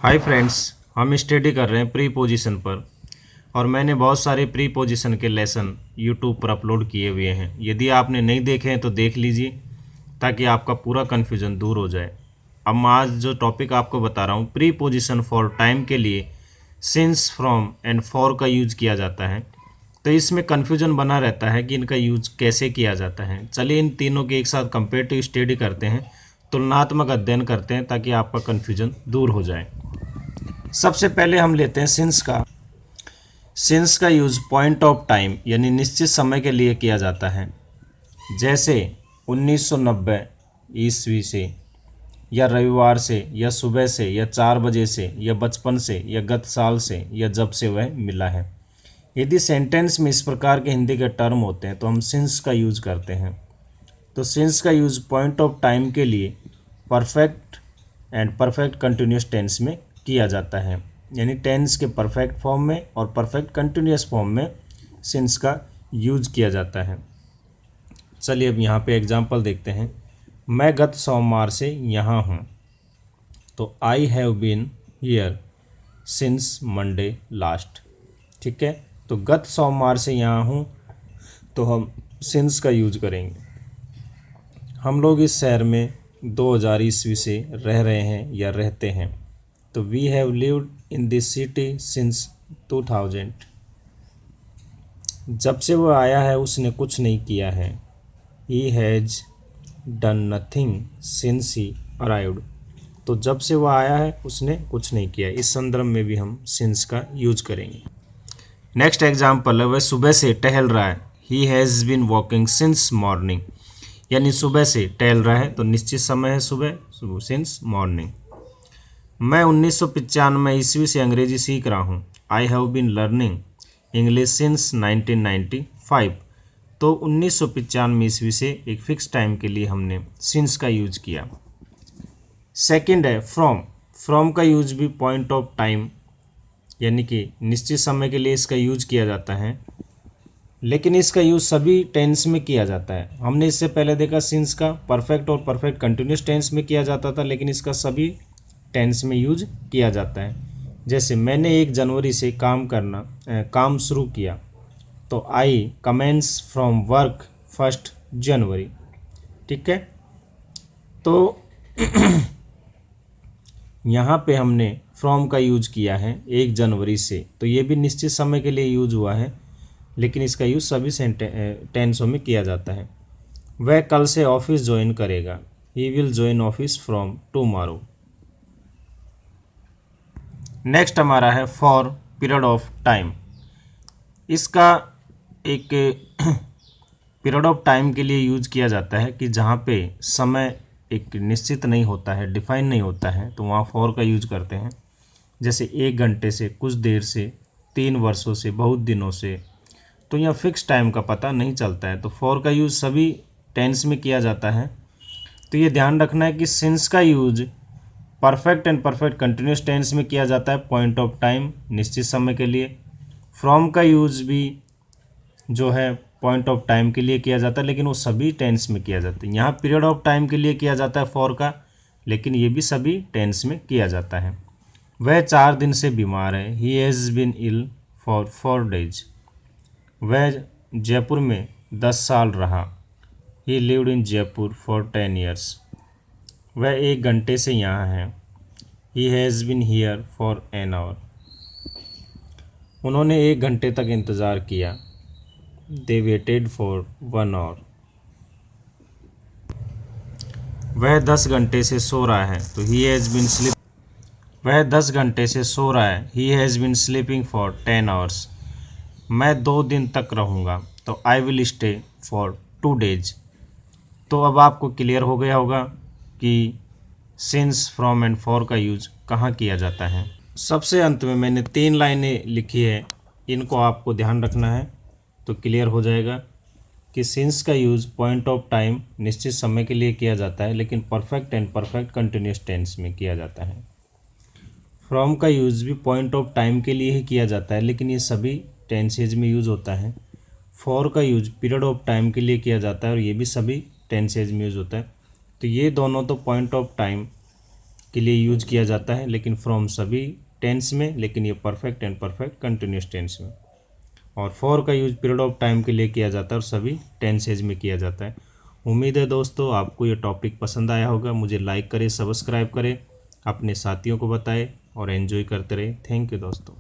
Hi friends, हम study कर रहे हैं प्री पोजीशन पर और मैंने बहुत सारे प्री पोजीशन के लेसन यूट्यूब पर अपलोड किए हुए हैं। यदि आपने नहीं देखे हैं तो देख लीजिए ताकि आपका पूरा कन्फ्यूज़न दूर हो जाए। अब मैं आज जो टॉपिक आपको बता रहा हूँ, प्री पोजीशन फॉर टाइम के लिए सिंस, फ्रॉम एंड फॉर का यूज किया जाता है। तो इसमें कन्फ्यूजन बना रहता है कि इनका यूज कैसे किया जाता है। चलिए इन तीनों के एक साथ कंपेरेटिव स्टडी करते हैं, तुलनात्मक अध्ययन करते हैं ताकि आपका कन्फ्यूजन दूर हो जाए। सबसे पहले हम लेते हैं सिंस का यूज़ पॉइंट ऑफ टाइम यानी निश्चित समय के लिए किया जाता है। जैसे 1990 ईस्वी से, या रविवार से, या सुबह से, या 4 बजे से, या बचपन से, या गत साल से, या जब से वह मिला है। यदि सेंटेंस में इस प्रकार के हिंदी के टर्म होते हैं तो हम सिंस का यूज़ करते हैं। तो सिंस का यूज़ पॉइंट ऑफ टाइम के लिए perfect and perfect continuous tense में किया जाता है, यानी टेंस के परफेक्ट फॉर्म में और परफेक्ट कंटिन्यूस फॉर्म में सिंस का यूज किया जाता है। चलिए अब यहाँ पे एग्जांपल देखते हैं। मैं गत सोमवार से यहाँ हूँ, तो I have been here since Monday last. ठीक है, तो गत सोमवार से यहाँ हूँ तो हम सिंस का यूज करेंगे। हम लोग इस शहर में 2000 ईस्वी से रह रहे हैं या रहते हैं, तो we have lived in this city since 2000। जब से वो आया है उसने कुछ नहीं किया है। He has done nothing since he arrived. तो जब से वो आया है उसने कुछ नहीं किया। इस संदर्भ में भी हम सिंस का यूज करेंगे। नेक्स्ट एग्जाम्पल है, वह सुबह से टहल रहा है। He has been walking since morning, यानी सुबह से टहल रहा है तो निश्चित समय है सुबह सिंस मॉर्निंग। मैं 1995 ईस्वी से अंग्रेजी सीख रहा हूँ। I have been learning English since 1995। तो 1995 ईस्वी से एक फिक्स टाइम के लिए हमने सिंस का यूज किया। सेकंड है फ्रॉम का यूज भी पॉइंट ऑफ टाइम यानी कि निश्चित समय के लिए इसका यूज किया जाता है, लेकिन इसका यूज सभी टेंस में किया जाता है। हमने इससे पहले देखा सिंस का परफेक्ट और परफेक्ट कंटिन्यूस टेंस में किया जाता था, लेकिन इसका सभी टेंस में यूज किया जाता है। जैसे मैंने 1 जनवरी से काम शुरू किया, तो आई कमेंस फ्रॉम वर्क 1 जनवरी। ठीक है, तो यहाँ पे हमने फ्रॉम का यूज किया है 1 जनवरी से, तो ये भी निश्चित समय के लिए यूज हुआ है, लेकिन इसका यूज सभी टेंसों में किया जाता है। वह कल से ऑफिस ज्वाइन करेगा। He will join office from tomorrow. Next हमारा है फॉर पीरियड ऑफ टाइम। इसका एक पीरियड ऑफ टाइम के लिए यूज किया जाता है कि जहाँ पे समय एक निश्चित नहीं होता है, डिफाइन नहीं होता है, तो वहाँ फॉर का यूज करते हैं। जैसे 1 घंटे से, कुछ देर से, 3 वर्षों से, बहुत दिनों से, तो यहाँ फिक्स टाइम का पता नहीं चलता है, तो फॉर का यूज सभी टेंस में किया जाता है। तो ये ध्यान रखना है कि सिंस का use perfect and perfect continuous tense में किया जाता है पॉइंट ऑफ टाइम निश्चित समय के लिए। फ्रॉम का यूज भी जो है पॉइंट ऑफ टाइम के लिए किया जाता है, लेकिन वो सभी टेंस में किया जाता है। यहाँ पीरियड ऑफ टाइम के लिए किया जाता है फॉर का, लेकिन ये भी सभी टेंस में किया जाता है। वह 4 दिन से बीमार है। He has been ill for 4 days. वह जयपुर में 10 साल रहा। He lived in Jaipur for 10 years. वह 1 घंटे से यहाँ है। He has been here for an hour. उन्होंने 1 घंटे तक इंतज़ार किया। They waited for 1 hour. वह 10 घंटे से सो रहा है, तो ही हैज़ बीन स्लीप। वह 10 घंटे से सो रहा है। He has been sleeping for 10 hours. मैं 2 दिन तक रहूँगा, तो I will stay for 2 days. तो अब आपको क्लियर हो गया होगा कि सिंस, फ्रॉम एंड फॉर का यूज कहाँ किया जाता है। सबसे अंत में मैंने 3 लाइनें लिखी है, इनको आपको ध्यान रखना है तो क्लियर हो जाएगा कि सिंस का यूज पॉइंट ऑफ टाइम निश्चित समय के लिए किया जाता है, लेकिन perfect and perfect continuous tense में किया जाता है। फ्रॉम का यूज भी पॉइंट ऑफ टाइम के लिए ही किया जाता है, लेकिन ये सभी टेंसेज में यूज होता है। फॉर का यूज पीरियड ऑफ टाइम के लिए किया जाता है और ये भी सभी टेंसेज में यूज होता है। तो ये दोनों तो पॉइंट ऑफ टाइम के लिए यूज किया जाता है, लेकिन फ्रॉम सभी टेंस में, लेकिन ये perfect and perfect continuous tense में। और फॉर का यूज पीरियड ऑफ टाइम के लिए किया जाता है और सभी टेंसेज में किया जाता है। उम्मीद है दोस्तों आपको ये टॉपिक पसंद आया होगा। मुझे लाइक करें, सब्सक्राइब करें, अपने साथियों को बताएं और एंजॉय करते रहें। थैंक यू दोस्तों।